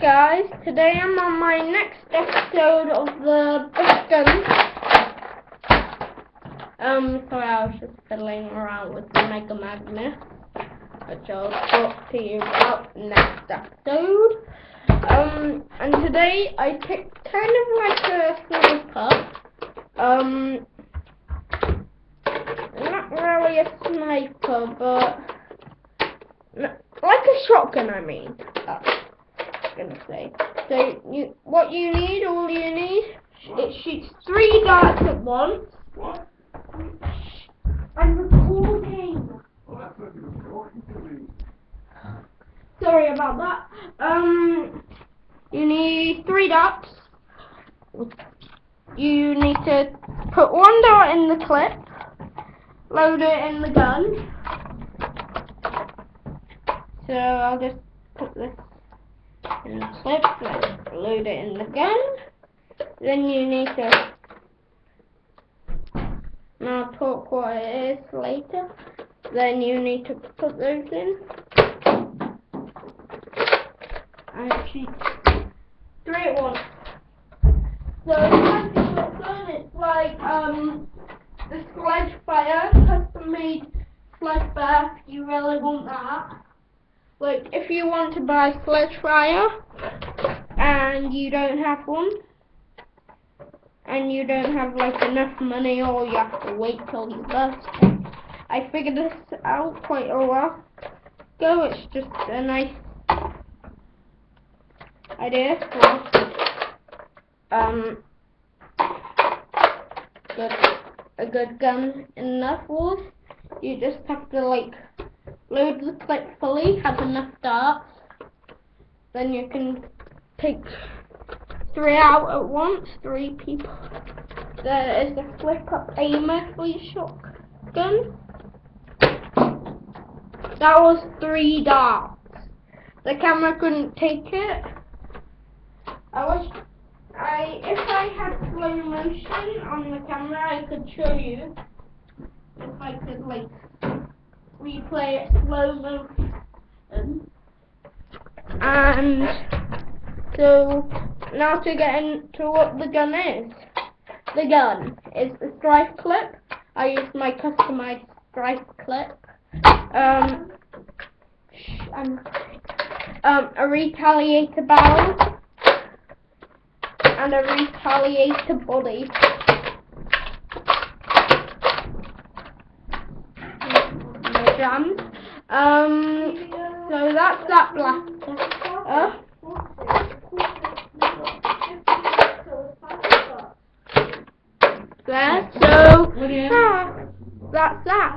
guys, today I'm on my next episode of the best guns. Sorry, I was just fiddling around with the Mega Magnet, which I'll talk to you about next episode. And today I picked kind of like a sniper. Not really a sniper, but like a shotgun, I mean. Gonna say. So all you need, it shoots 3 darts at once. What? I'm recording. Well, that's not even talking to me. Sorry about that. You need 3 darts. You need to put 1 dart in the clip, load it in the gun. So I'll just put this in the clip, load it in the gun. Then you need to, and I'll talk what it is later. Then you need to put those in. Actually, 3 at once. So it's like the sledge fire, custom made sledge fire. If you really want that. Like, if you want to buy sledge fire and you don't have one, and you don't have like enough money, or you have to wait till you burst. I figured this out quite a while ago. It's just a nice idea for a good gun in Nerf wars. You just have to like load the clip fully, have enough darts, then you can take 3 out at once, 3 people. There is a flip up aimer for your shotgun. That was 3 darts. The camera couldn't take it. If I had slow motion on the camera, I could show you. If I could like replay it slow motion. And so now to get into what the gun is. The gun is the strife clip. I used my customized strife clip. A retaliator barrel and a retaliator body. Jams. So that's that blaster. There. So that's that.